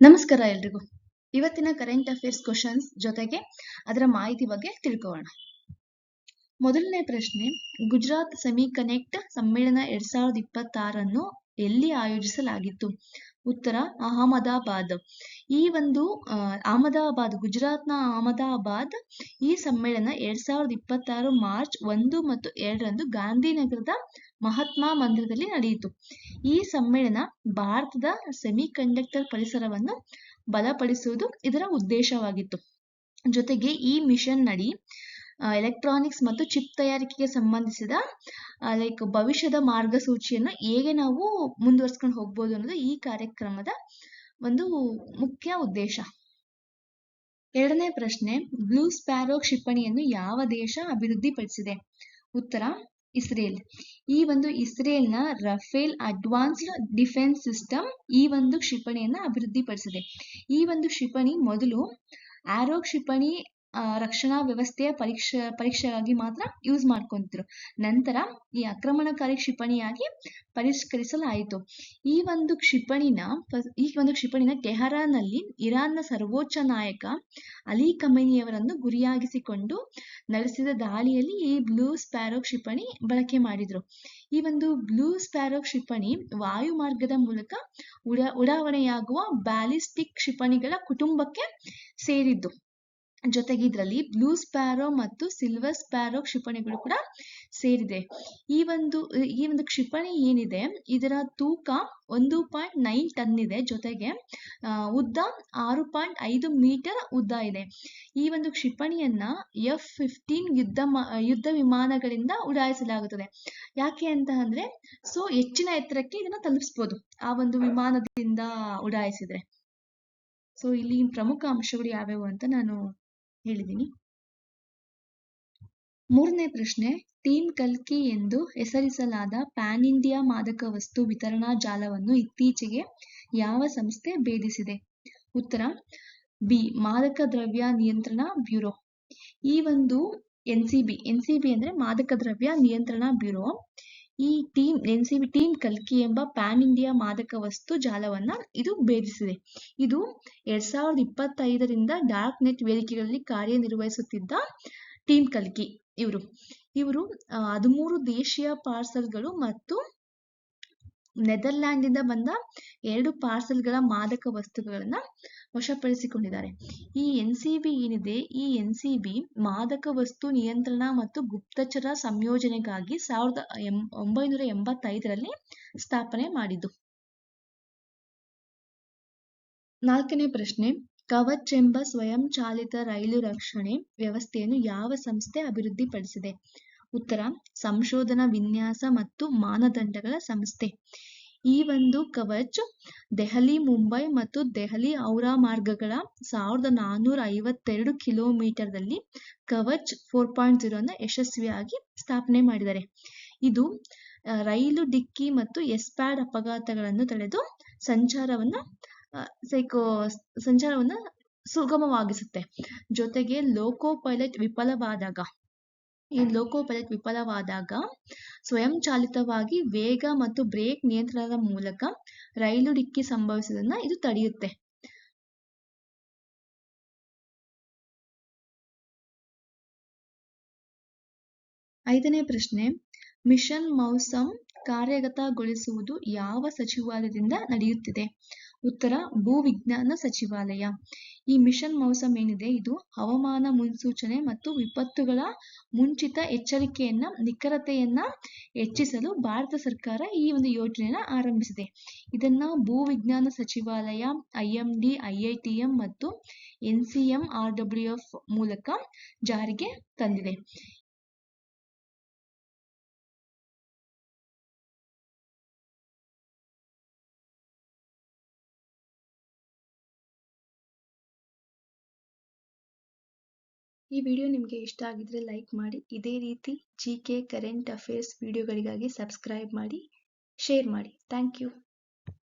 ನಮಸ್ಕಾರ ಎಲ್ರಿಗೂ. ಇವತ್ತಿನ ಕರೆಂಟ್ ಅಫೇರ್ಸ್ ಕ್ವಶನ್ಸ್ ಜೊತೆಗೆ ಅದರ ಮಾಹಿತಿ ಬಗ್ಗೆ ತಿಳ್ಕೊಳ್ಳೋಣ. ಮೊದಲನೇ ಪ್ರಶ್ನೆ, ಗುಜರಾತ್ ಸೆಮಿ ಕನೆಕ್ಟ್ ಸಮ್ಮೇಳನ 2026 ಎಲ್ಲಿ ಆಯೋಜಿಸಲಾಗಿತ್ತು? ಉತ್ತರ ಅಹಮದಾಬಾದ್. ಈ ಒಂದು ಅಹಮದಾಬಾದ್, ಗುಜರಾತ್ನ ಅಹಮದಾಬಾದ್ ಈ ಸಮ್ಮೇಳನ 2026 ಮಾರ್ಚ್ 1 ಮತ್ತು 2 ಗಾಂಧಿನಗರದ ಮಹಾತ್ಮ ಮಂದಿರದಲ್ಲಿ ನಡೆಯಿತು. ಈ ಸಮ್ಮೇಳನ ಭಾರತದ ಸೆಮಿ ಕಂಡಕ್ಟರ್ ಪರಿಸರವನ್ನು ಬಲಪಡಿಸುವುದು ಇದರ ಉದ್ದೇಶವಾಗಿತ್ತು. ಜೊತೆಗೆ ಈ ಮಿಷನ್ ನಡಿ ಎಲೆಕ್ಟ್ರಾನಿಕ್ಸ್ ಮತ್ತು ಚಿಪ್ ತಯಾರಿಕೆಗೆ ಸಂಬಂಧಿಸಿದ ಭವಿಷ್ಯದ ಮಾರ್ಗಸೂಚಿಯನ್ನು ಹೇಗೆ ನಾವು ಮುಂದುವರ್ಸ್ಕೊಂಡು ಹೋಗ್ಬೋದು ಅನ್ನೋದು ಈ ಕಾರ್ಯಕ್ರಮದ ಒಂದು ಮುಖ್ಯ ಉದ್ದೇಶ. ಎರಡನೇ ಪ್ರಶ್ನೆ, ಬ್ಲೂ ಸ್ಪ್ಯಾರೋ ಕ್ಷಿಪಣಿಯನ್ನು ಯಾವ ದೇಶ ಅಭಿವೃದ್ಧಿಪಡಿಸಿದೆ? ಉತ್ತರ ಇಸ್ರೇಲ್. ಈ ಒಂದು ಇಸ್ರೇಲ್ನ ರಫೇಲ್ ಅಡ್ವಾನ್ಸ್ಡ್ ಡಿಫೆನ್ಸ್ ಸಿಸ್ಟಮ್ ಈ ಒಂದು ಕ್ಷಿಪಣಿಯನ್ನ ಅಭಿವೃದ್ಧಿಪಡಿಸಿದೆ. ಈ ಒಂದು ಕ್ಷಿಪಣಿ ಮೊದಲು ಆರೋ ಕ್ಷಿಪಣಿ ರಕ್ಷಣಾ ವ್ಯವಸ್ಥೆಯ ಪರೀಕ್ಷೆಗಾಗಿ ಮಾತ್ರ ಯೂಸ್ ಮಾಡ್ಕೊಂತಿದ್ರು. ನಂತರ ಈ ಆಕ್ರಮಣಕಾರಿ ಕ್ಷಿಪಣಿಯಾಗಿ ಪರಿಷ್ಕರಿಸಲಾಯಿತು. ಈ ಒಂದು ಕ್ಷಿಪಣಿನ ಟೆಹರಾನ್ನಲ್ಲಿ ಇರಾನ್ನ ಸರ್ವೋಚ್ಚ ನಾಯಕ ಅಲಿ ಖಮೇನಿಯವರನ್ನು ಗುರಿಯಾಗಿಸಿಕೊಂಡು ನಡೆಸಿದ ದಾಳಿಯಲ್ಲಿ ಈ ಬ್ಲೂ ಸ್ಪ್ಯಾರೋ ಕ್ಷಿಪಣಿ ಬಳಕೆ ಮಾಡಿದ್ರು. ಈ ಒಂದು ಬ್ಲೂ ಸ್ಪ್ಯಾರೋ ಕ್ಷಿಪಣಿ ವಾಯು ಮಾರ್ಗದ ಮೂಲಕ ಉಡಾವಣೆಯಾಗುವ ಬ್ಯಾಲಿಸ್ಟಿಕ್ ಕ್ಷಿಪಣಿಗಳ ಕುಟುಂಬಕ್ಕೆ ಸೇರಿದ್ದು. ಜೊತೆಗೆ ಇದರಲ್ಲಿ ಬ್ಲೂ ಸ್ಪ್ಯಾರೋ ಮತ್ತು ಸಿಲ್ವರ್ ಸ್ಪ್ಯಾರೋ ಕ್ಷಿಪಣಿಗಳು ಕೂಡ ಸೇರಿದೆ. ಈ ಒಂದು ಕ್ಷಿಪಣಿ ಏನಿದೆ ಇದರ ತೂಕ 1.9 ಟನ್ ಇದೆ. ಜೊತೆಗೆ ಉದ್ದ 6.5 ಮೀಟರ್ ಉದ್ದ ಇದೆ. ಈ ಒಂದು ಕ್ಷಿಪಣಿಯನ್ನ F-15 ಯುದ್ಧ ವಿಮಾನಗಳಿಂದ ಉಡಾಯಿಸಲಾಗುತ್ತದೆ. ಯಾಕೆ ಅಂತ ಅಂದ್ರೆ ಹೆಚ್ಚಿನ ಎತ್ತರಕ್ಕೆ ಇದನ್ನ ತಲುಪಿಸಬಹುದು ಆ ಒಂದು ವಿಮಾನದಿಂದ ಉಡಾಯಿಸಿದ್ರೆ. ಇಲ್ಲಿ ಪ್ರಮುಖ ಅಂಶಗಳು ಯಾವ್ಯಾವು ಅಂತ ನಾನು ಹೇಳಿದ್ದೀನಿ. ಮೂರನೇ ಪ್ರಶ್ನೆ, ಟೀಮ್ ಕಲ್ಕಿ ಎಂದು ಹೆಸರಿಸಲಾದ ಪ್ಯಾನ್ ಇಂಡಿಯಾ ಮಾದಕ ವಸ್ತು ವಿತರಣಾ ಜಾಲವನ್ನು ಇತ್ತೀಚೆಗೆ ಯಾವ ಸಂಸ್ಥೆ ಭೇದಿಸಿದೆ? ಉತ್ತರ ಬಿ, ಮಾದಕ ದ್ರವ್ಯ ನಿಯಂತ್ರಣ ಬ್ಯೂರೋ. ಈ ಒಂದು ಎನ್ಸಿಬಿ ಅಂದ್ರೆ ಮಾದಕ ದ್ರವ್ಯ ನಿಯಂತ್ರಣ ಬ್ಯೂರೋ ಈ ಟೀಮ್ ಕಲ್ಕಿ ಎಂಬ ಪ್ಯಾನ್ ಇಂಡಿಯಾ ಮಾದಕ ವಸ್ತು ಜಾಲವನ್ನ ಇದು ಭೇದಿಸಿದೆ. ಇದು 2025 ಡಾರ್ಕ್ ನೆಟ್ ವೇದಿಕೆಗಳಲ್ಲಿ ಕಾರ್ಯನಿರ್ವಹಿಸುತ್ತಿದ್ದ ಟೀಮ್ ಕಲ್ಕಿ ಇವರು 13 ದೇಶೀಯ ಪಾರ್ಸಲ್ಗಳು ಮತ್ತು ನೆದರ್ಲ್ಯಾಂಡ್ ಇಂದ ಬಂದ 2 ಪಾರ್ಸಲ್ಗಳ ಮಾದಕ ವಸ್ತುಗಳನ್ನ ವಶಪಡಿಸಿಕೊಂಡಿದ್ದಾರೆ. ಈ ಎನ್ಸಿಬಿ ಏನಿದೆ, ಈ ಎನ್ಸಿಬಿ ಮಾದಕ ವಸ್ತು ನಿಯಂತ್ರಣ ಮತ್ತು ಗುಪ್ತಚರ ಸಂಯೋಜನೆಗಾಗಿ 1985 ಸ್ಥಾಪನೆ ಮಾಡಿದ್ದು. ನಾಲ್ಕನೇ ಪ್ರಶ್ನೆ, ಕವಚ್ ಎಂಬ ಸ್ವಯಂ ಚಾಲಿತ ರೈಲು ರಕ್ಷಣೆ ವ್ಯವಸ್ಥೆಯನ್ನು ಯಾವ ಸಂಸ್ಥೆ ಅಭಿವೃದ್ಧಿಪಡಿಸಿದೆ? ಉತ್ತರ ಸಂಶೋಧನಾ ವಿನ್ಯಾಸ ಮತ್ತು ಮಾನದಂಡಗಳ ಸಂಸ್ಥೆ. ಈ ಒಂದು ಕವಚ್ ದೆಹಲಿ ಮುಂಬೈ ಮತ್ತು ದೆಹಲಿ ಔರಾ ಮಾರ್ಗಗಳ 1452 ಕಿಲೋಮೀಟರ್ದಲ್ಲಿ ಕವಚ್ 4.0 ಯಶಸ್ವಿಯಾಗಿ ಸ್ಥಾಪನೆ ಮಾಡಿದ್ದಾರೆ. ಇದು ರೈಲು ಡಿಕ್ಕಿ ಮತ್ತು ಎಸ್ಪ್ಯಾಡ್ ಅಪಘಾತಗಳನ್ನು ತಡೆದು ಸಂಚಾರವನ್ನ ಸುಗಮವಾಗಿಸುತ್ತೆ. ಜೊತೆಗೆ ಲೋಕೋ ಪೈಲಟ್ ವಿಫಲವಾದಾಗ ಸ್ವಯಂ ಚಾಲಿತವಾಗಿ ವೇಗ ಮತ್ತು ಬ್ರೇಕ್ ನಿಯಂತ್ರಣದ ಮೂಲಕ ರೈಲು ಡಿಕ್ಕಿ ಸಂಭವಿಸುವುದನ್ನ ಇದು ತಡೆಯುತ್ತೆ. ಐದನೇ ಪ್ರಶ್ನೆ, ಮಿಷನ್ ಮೌಸಮ್ ಕಾರ್ಯಗತಗೊಳಿಸುವುದು ಯಾವ ಸಚಿವಾಲಯದಿಂದ ನಡೆಯುತ್ತಿದೆ? ಉತ್ತರ ಭೂವಿಜ್ಞಾನ ಸಚಿವಾಲಯ. ಈ ಮಿಷನ್ ಮೌಸಮ್ ಏನಿದೆ ಇದು ಹವಾಮಾನ ಮುನ್ಸೂಚನೆ ಮತ್ತು ವಿಪತ್ತುಗಳ ಮುಂಚಿತ ಎಚ್ಚರಿಕೆಯನ್ನ ನಿಖರತೆಯನ್ನ ಹೆಚ್ಚಿಸಲು ಭಾರತ ಸರ್ಕಾರ ಈ ಒಂದು ಯೋಜನೆಯನ್ನ ಆರಂಭಿಸಿದೆ. ಇದನ್ನ ಭೂವಿಜ್ಞಾನ ಸಚಿವಾಲಯ, IMD, IITM ಮತ್ತು NCMRWF ಮೂಲಕ ಜಾರಿಗೆ ತಂದಿದೆ. ಈ ವಿಡಿಯೋ ನಿಮಗೆ ಇಷ್ಟ ಆಗಿದ್ರೆ ಲೈಕ್ ಮಾಡಿ. ಇದೇ ರೀತಿ GK ಕರೆಂಟ್ ಅಫೇರ್ಸ್ ವಿಡಿಯೋಗಳಿಗಾಗಿ ಸಬ್ಸ್ಕ್ರೈಬ್ ಮಾಡಿ, ಶೇರ್ ಮಾಡಿ. Thank you.